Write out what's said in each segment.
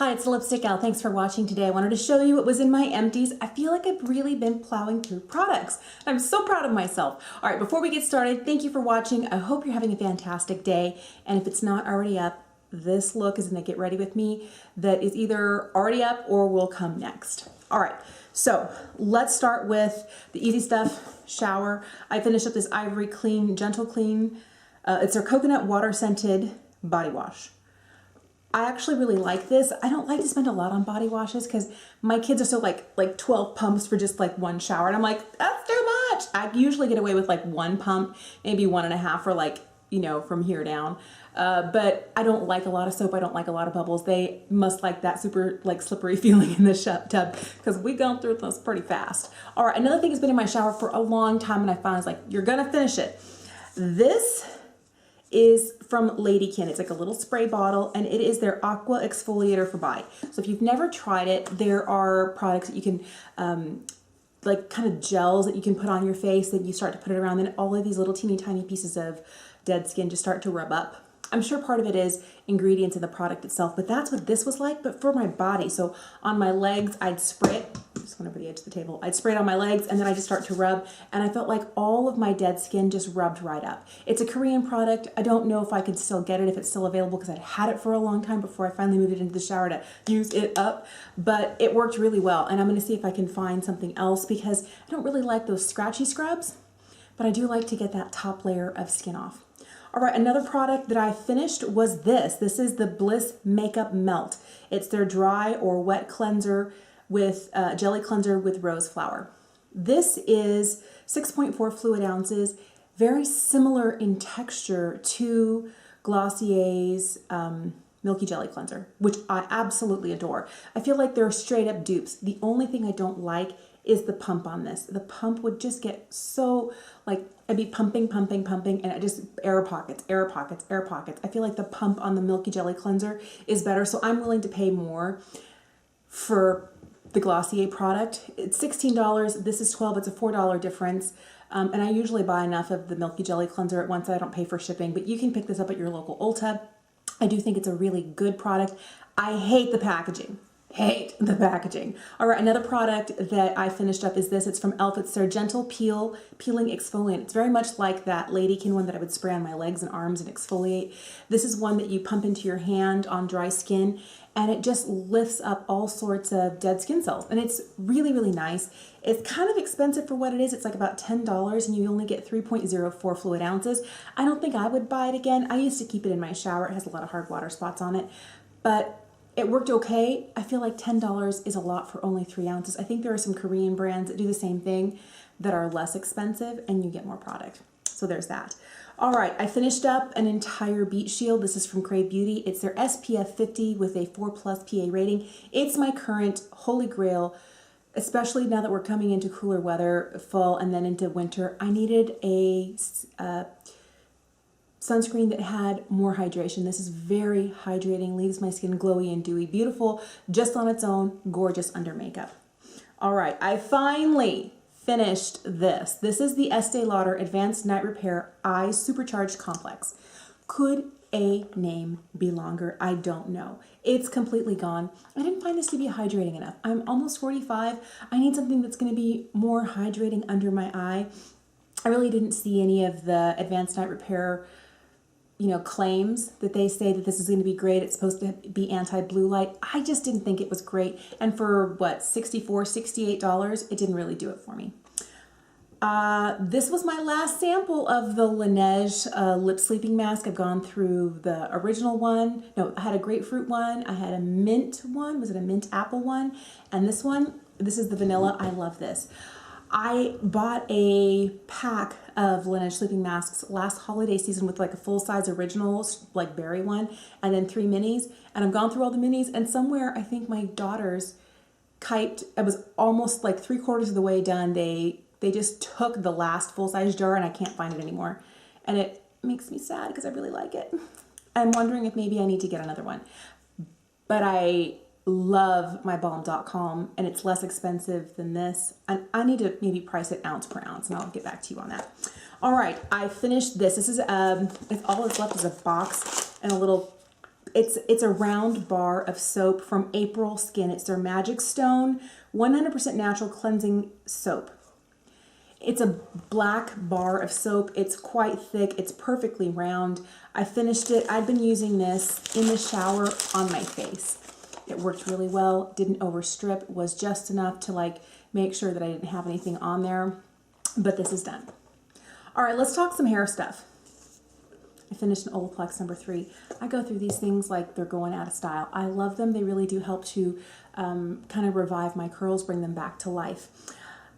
Hi, it's the Lipstick Gal. Thanks for watching today. I wanted to show you what was in my empties. I feel like I've really been plowing through products. I'm so proud of myself. All right, before we get started, thank you for watching. I hope you're having a fantastic day. And if it's not already up, this look is in the Get Ready With Me that is either already up or will come next. All right, so let's start with the easy stuff, shower. I finished up this Ivory Clean, Gentle Clean. It's their coconut water scented body wash. I actually really like this. I don't like to spend a lot on body washes because my kids are so like 12 pumps for just like one shower. And I'm like, that's too much. I usually get away with like one pump, maybe 1.5 for like, you know, from here down. But I don't like a lot of soap. I don't like a lot of bubbles. They must like that super like slippery feeling in the tub because we've gone through this pretty fast. All right, another thing has been in my shower for a long time and I found is like, you're gonna finish it. This is from Ladykin. It's like a little spray bottle and it is their aqua exfoliator for body. So if you've never tried it, there are products that you can like kind of gels that you can put on your face that you start to put it around, and all of these little teeny tiny pieces of dead skin just start to rub up. I'm sure part of it is ingredients in the product itself, but that's what this was like, but for my body. So on my legs, I'd spray it, just went over the edge of the table. I'd spray it on my legs and then I just start to rub, and I felt like all of my dead skin just rubbed right up. It's a Korean product. I don't know if I could still get it, if it's still available, because I'd had it for a long time before I finally moved it into the shower to use it up, but it worked really well. And I'm gonna see if I can find something else because I don't really like those scratchy scrubs, but I do like to get that top layer of skin off. All right, another product that I finished was this. This is the Bliss Makeup Melt. It's their dry or wet cleanser with jelly cleanser with rose flower. This is 6.4 fluid ounces, very similar in texture to Glossier's Milky Jelly Cleanser, which I absolutely adore. I feel like they're straight up dupes. The only thing I don't like is the pump on this. The pump would just get so, like, I'd be pumping, and it just air pockets. I feel like the pump on the Milky Jelly Cleanser is better, so I'm willing to pay more for the Glossier product. It's $16, this is $12, it's a $4 difference. And I usually buy enough of the Milky Jelly Cleanser at once that I don't pay for shipping, but you can pick this up at your local Ulta. I do think it's a really good product. I hate the packaging. Hate the packaging. All right, another product that I finished up is this. It's from e.l.f. It's their Gentle Peeling Exfoliant. It's very much like that Ladykin one that I would spray on my legs and arms and exfoliate. This is one that you pump into your hand on dry skin, and it just lifts up all sorts of dead skin cells. And it's really, really nice. It's kind of expensive for what it is. It's like about $10 and you only get 3.04 fluid ounces. I don't think I would buy it again. I used to keep it in my shower. It has a lot of hard water spots on it, but it worked okay. I feel like $10 is a lot for only 3 ounces. I think there are some Korean brands that do the same thing that are less expensive and you get more product. So there's that. All right, I finished up an entire beet shield. This is from Crave Beauty. It's their SPF 50 with a 4+ PA rating. It's my current holy grail, especially now that we're coming into cooler weather, fall and then into winter. I needed a sunscreen that had more hydration. This is very hydrating, leaves my skin glowy and dewy, beautiful just on its own, gorgeous under makeup. All right, I finally finished this. This is the Estee Lauder Advanced Night Repair Eye Supercharged Complex. Could a name be longer? I don't know. It's completely gone. I didn't find this to be hydrating enough. I'm almost 45. I need something that's going to be more hydrating under my eye. I really didn't see any of the Advanced Night Repair claims that they say that this is going to be great. It's supposed to be anti-blue light. I just didn't think it was great. And for what, $64, $68, it didn't really do it for me. This was my last sample of the Laneige lip sleeping mask. I've gone through the original one. No, I had a grapefruit one. I had a mint one. Was it a mint apple one? And this one, this is the vanilla. I love this. I bought a pack of Laneige sleeping masks last holiday season with like a full-size original like berry one and then 3 minis, and I've gone through all the minis, and somewhere I think my daughters kiped. It was almost like 3/4 of the way done. They just took the last full-size jar and I can't find it anymore, and it makes me sad because I really like it. I'm wondering if maybe I need to get another one, but I love my balm.com and it's less expensive than this, and I need to maybe price it ounce per ounce, and I'll get back to you on that. All right, I finished this. This is all that's left is a box and a little It's a round bar of soap from April Skin. It's their Magic Stone 100% natural cleansing soap. It's a black bar of soap. It's quite thick. It's perfectly round. I finished it. I've been using this in the shower on my face. It worked really well. Didn't overstrip. Was just enough to like make sure that I didn't have anything on there. But this is done. All right, let's talk some hair stuff. I finished an Olaplex number 3. I go through these things like they're going out of style. I love them. They really do help to kind of revive my curls, bring them back to life.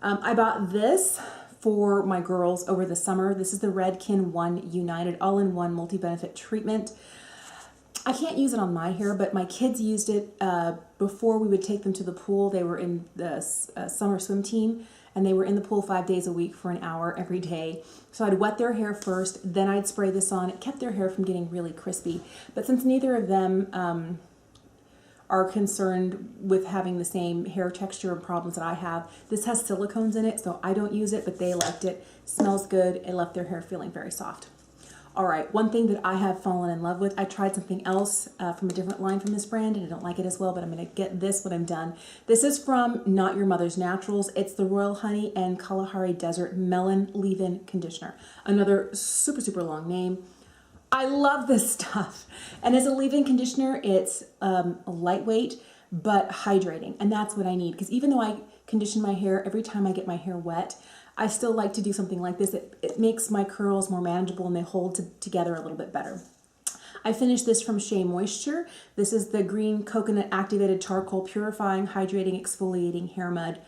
I bought this for my girls over the summer. This is the Redken 1 United All-in-One Multi-Benefit Treatment. I can't use it on my hair, but my kids used it before we would take them to the pool. They were in the summer swim team, and they were in the pool 5 days a week for an hour every day. So I'd wet their hair first, then I'd spray this on. It kept their hair from getting really crispy. But since neither of them are concerned with having the same hair texture and problems that I have, this has silicones in it, so I don't use it, but they liked it. Smells good. It left their hair feeling very soft. All right, one thing that I have fallen in love with, I tried something else from a different line from this brand, and I don't like it as well, but I'm gonna get this when I'm done. This is from Not Your Mother's Naturals. It's the Royal Honey and Kalahari Desert Melon Leave-In Conditioner. Another super, super long name. I love this stuff. And as a leave-in conditioner, it's lightweight, but hydrating. And that's what I need. Because even though I condition my hair every time I get my hair wet, I still like to do something like this. It makes my curls more manageable and they hold together a little bit better. I finished this from Shea Moisture. This is the Green Coconut Activated Charcoal Purifying, Hydrating, Exfoliating Hair Mud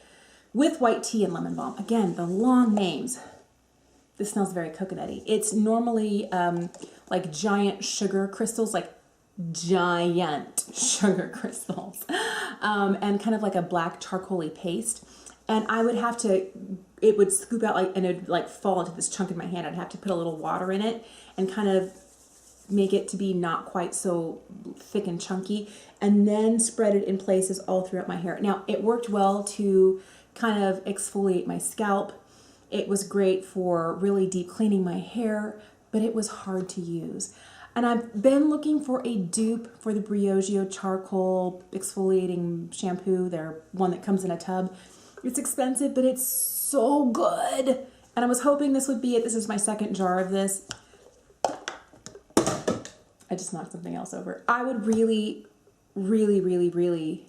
with white tea and lemon balm. Again, the long names. This smells very coconutty. It's normally like giant sugar crystals, like giant sugar crystals, and kind of like a black charcoaly paste. And I would have to, it would scoop out like, and it would like fall into this chunk in my hand. I'd have to put a little water in it and kind of make it to be not quite so thick and chunky, and then spread it in places all throughout my hair. Now, it worked well to kind of exfoliate my scalp. It was great for really deep cleaning my hair, but it was hard to use. And I've been looking for a dupe for the Briogeo Charcoal Exfoliating Shampoo, their one that comes in a tub. It's expensive, but it's so good. And I was hoping this would be it. This is my second jar of this. I just knocked something else over. I would really, really, really, really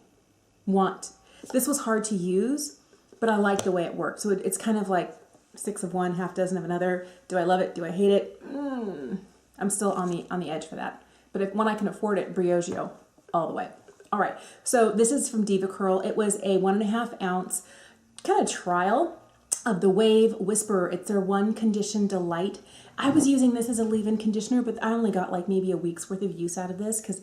want. This was hard to use, but I like the way it worked. So it's kind of like 6 of one, half dozen of another. Do I love it? Do I hate it? I'm still on the edge for that. But when I can afford it, Briogeo all the way. All right, so this is from Diva Curl. It was a 1.5 ounce kind of trial of the Wave Whisperer. It's their One Condition Delight. I was using this as a leave-in conditioner, but I only got like maybe a week's worth of use out of this because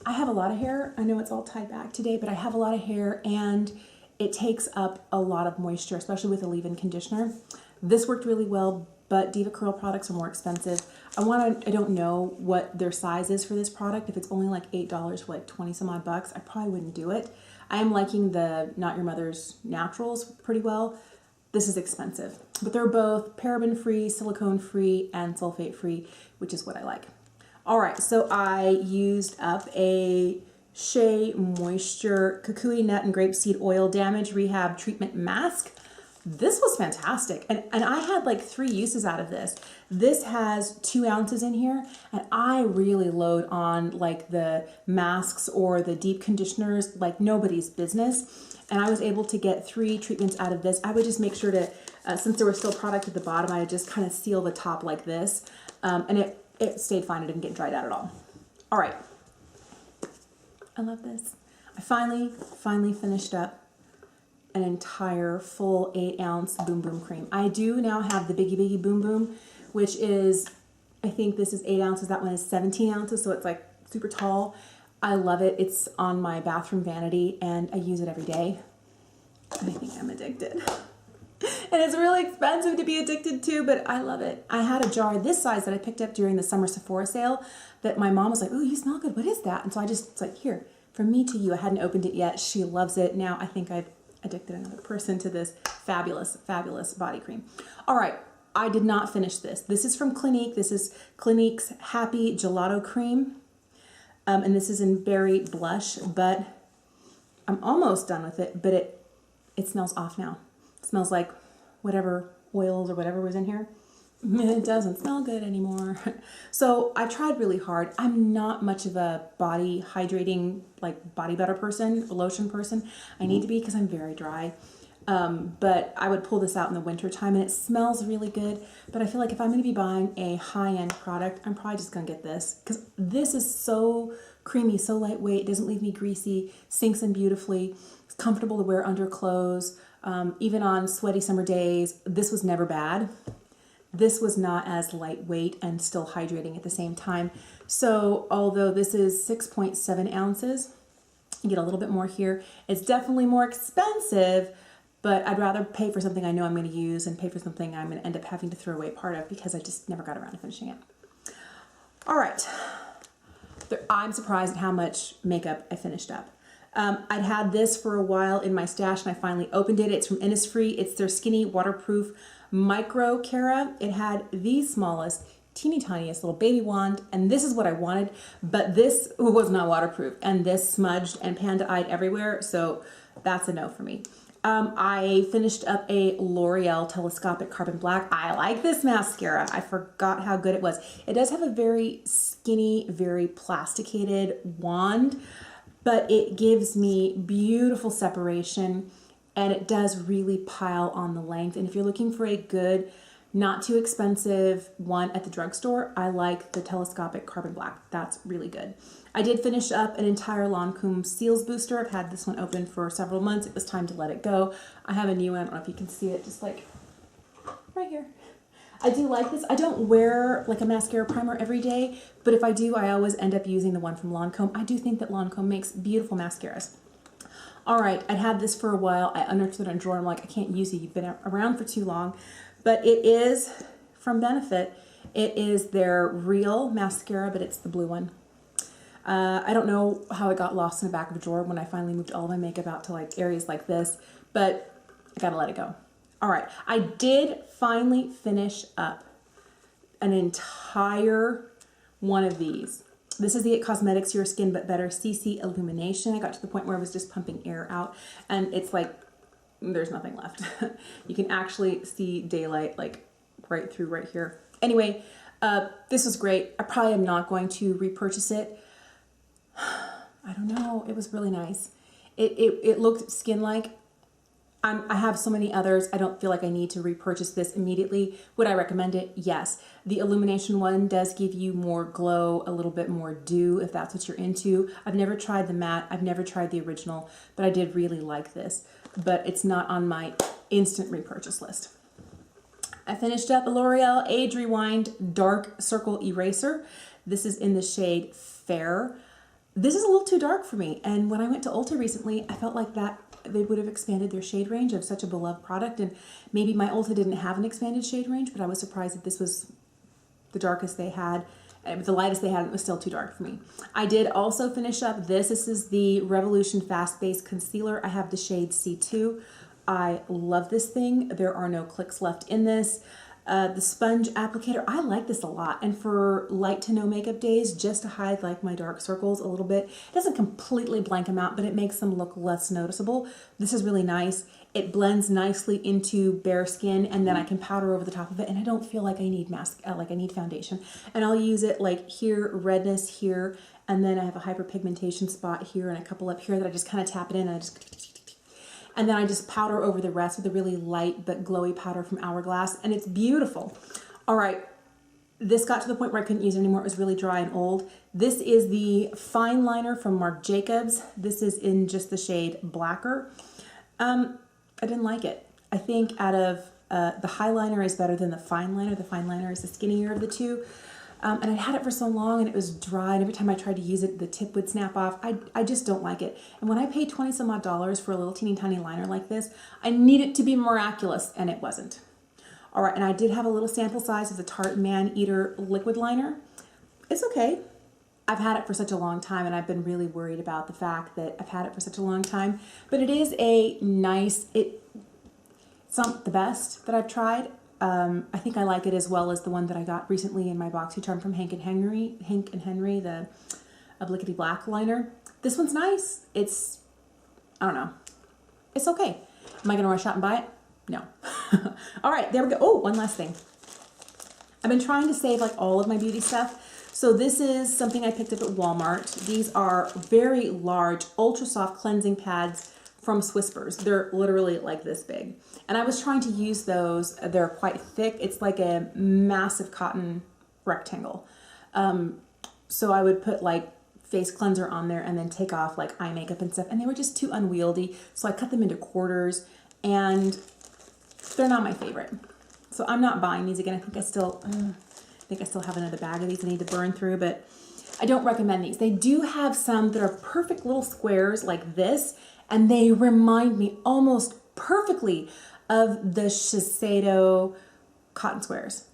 I have a lot of hair. I know it's all tied back today, but I have a lot of hair and it takes up a lot of moisture, especially with a leave-in conditioner. This worked really well, but Diva Curl products are more expensive. I don't know what their size is for this product. If it's only like $8 for like 20 some odd bucks, I probably wouldn't do it. I am liking the Not Your Mother's Naturals pretty well. This is expensive, but they're both paraben-free, silicone-free, and sulfate-free, which is what I like. All right, so I used up a Shea Moisture Kukui Nut and Grapeseed Oil Damage Rehab Treatment Mask. This was fantastic, and I had like 3 uses out of this. This has 2 ounces in here, and I really load on like the masks or the deep conditioners like nobody's business. And I was able to get 3 treatments out of this. I would just make sure to, since there was still product at the bottom, I would just kind of seal the top like this, and it stayed fine. It didn't get dried out at all. All right, I love this. I finally finished up an entire full 8 ounce Boom Boom cream. I do now have the Biggie Boom Boom, which is, I think this is 8 ounces. That one is 17 ounces, so it's like super tall. I love it. It's on my bathroom vanity and I use it every day. I think I'm addicted. And it's really expensive to be addicted to, but I love it. I had a jar this size that I picked up during the summer Sephora sale that my mom was like, "Oh, you smell good. What is that?" And so I just, it's like, here, from me to you. I hadn't opened it yet. She loves it. Now I think I've addicted another person to this fabulous, fabulous body cream. All right. I did not finish this. This is from Clinique. This is Clinique's Happy Gelato Cream. And this is in Berry Blush, but I'm almost done with it, but it smells off now. It smells like whatever oils or whatever was in here. It doesn't smell good anymore. So I tried really hard. I'm not much of a body hydrating, like body butter person, lotion person. I need to be because I'm very dry. But I would pull this out in the winter time and it smells really good. But I feel like if I'm going to be buying a high-end product, I'm probably just going to get this because this is so creamy, so lightweight. It doesn't leave me greasy, sinks in beautifully. It's comfortable to wear under clothes. Even on sweaty summer days, this was never bad. This was not as lightweight and still hydrating at the same time. So although this is 6.7 ounces, you get a little bit more here. It's definitely more expensive, but I'd rather pay for something I know I'm going to use and pay for something I'm going to end up having to throw away part of because I just never got around to finishing it. All right. I'm surprised at how much makeup I finished up. I'd had this for a while in my stash and I finally opened it. It's from Innisfree. It's their Skinny Waterproof Micro Cara. It had the smallest, teeny tiniest little baby wand, and this is what I wanted, but this was not waterproof, and this smudged and panda-eyed everywhere, so that's a no for me. I finished up a L'Oreal Telescopic Carbon Black. I like this mascara. I forgot how good it was. It does have a very skinny, very plasticated wand, but it gives me beautiful separation and it does really pile on the length. And if you're looking for a good, not too expensive one at the drugstore, I like the Telescopic Carbon Black. That's really good. I did finish up an entire Lancome Seals Booster. I've had this one open for several months. It was time to let it go. I have a new one. I don't know if you can see it, just like right here. I do like this. I don't wear like a mascara primer every day, but if I do, I always end up using the one from Lancome. I do think that Lancome makes beautiful mascaras. All right, I'd had this for a while. I unearthed it in a drawer. I'm like, I can't use it. You've been around for too long. But it is from Benefit. It is their Real mascara, but it's the blue one. I don't know how it got lost in the back of a drawer when I finally moved all my makeup out to like areas like this, but I gotta let it go. All right, I did finally finish up an entire one of these. This is the It Cosmetics Your Skin But Better CC Illumination. I got to the point where I was just pumping air out and it's like, there's nothing left. You can actually see daylight like right through right here. Anyway, this was great. I probably am not going to repurchase it. I don't know. It was really nice. It looked skin-like. I have so many others. I don't feel like I need to repurchase this immediately. Would I recommend it? Yes. The Illumination one does give you more glow, a little bit more dew if that's what you're into. I've never tried the matte. I've never tried the original, but I did really like this. But it's not on my instant repurchase list. I finished up a L'Oreal Age Rewind Dark Circle Eraser. This is in the shade Fair. This is a little too dark for me, and when I went to Ulta recently, I felt like that they would have expanded their shade range of such a beloved product, and maybe my Ulta didn't have an expanded shade range, but I was surprised that this was the darkest they had, the lightest they had, and it was still too dark for me. I did also finish up this. This is the Revolution Fast Base Concealer. I have the shade C2. I love this thing. There are no clicks left in this. The sponge applicator, I like this a lot. And for light to no makeup days, just to hide like my dark circles a little bit. It doesn't completely blank them out, but it makes them look less noticeable. This is really nice. It blends nicely into bare skin, and then I can powder over the top of it, and I don't feel like I need like I need foundation. And I'll use it like here, redness here, and then I have a hyperpigmentation spot here and a couple up here that I just kind of tap it in and then I just powder over the rest with a really light but glowy powder from Hourglass, and it's beautiful. All right, this got to the point where I couldn't use it anymore. It was really dry and old. This is the fine liner from Marc Jacobs. This is in just the shade Blacker. I didn't like it. I think out of the highliner is better than the fine liner. The fine liner is the skinnier of the two. And I'd had it for so long and it was dry, and every time I tried to use it, the tip would snap off. I just don't like it. And when I paid 20 some odd dollars for a little teeny tiny liner like this, I need it to be miraculous, and it wasn't. All right, and I did have a little sample size of the Tarte Man Eater liquid liner. It's okay. I've had it for such a long time, and I've been really worried about the fact that I've had it for such a long time. But it is a nice, it's not the best that I've tried. I think I like it as well as the one that I got recently in my BoxyCharm from Hank and Henry, the a Blickety Black liner. This one's nice. It's, I don't know. It's okay. Am I going to rush out and buy it? No. All right, there we go. Oh, one last thing. I've been trying to save like all of my beauty stuff. So this is something I picked up at Walmart. These are very large, ultra soft cleansing pads from Whispers. They're literally like this big. And I was trying to use those. They're quite thick. It's like a massive cotton rectangle. So I would put like face cleanser on there and then take off like eye makeup and stuff. And they were just too unwieldy. So I cut them into quarters and they're not my favorite. So I'm not buying these again. I think I still have another bag of these I need to burn through, but I don't recommend these. They do have some that are perfect little squares like this, and they remind me almost perfectly of the Shiseido cotton squares.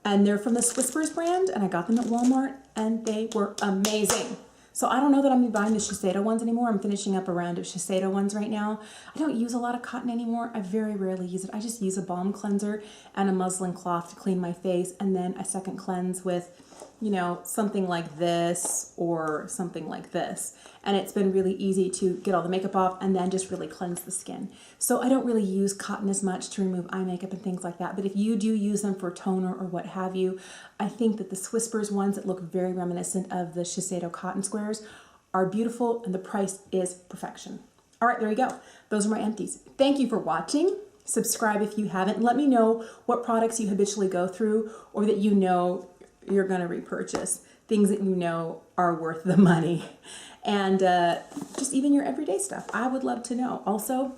And they're from the Whispers brand, and I got them at Walmart, and they were amazing. So I don't know that I'm buying the Shiseido ones anymore. I'm finishing up a round of Shiseido ones right now. I don't use a lot of cotton anymore. I very rarely use it. I just use a balm cleanser and a muslin cloth to clean my face, and then a second cleanse with, you know, something like this or something like this. And it's been really easy to get all the makeup off and then just really cleanse the skin. So I don't really use cotton as much to remove eye makeup and things like that. But if you do use them for toner or what have you, I think that the Whispers ones that look very reminiscent of the Shiseido cotton squares are beautiful, and the price is perfection. All right, there you go. Those are my empties. Thank you for watching. Subscribe if you haven't. Let me know what products you habitually go through or that you know you're going to repurchase, things that you know are worth the money, and just even your everyday stuff. I would love to know. Also,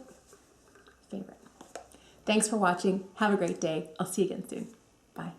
favorite. Thanks for watching. Have a great day. I'll see you again soon. Bye.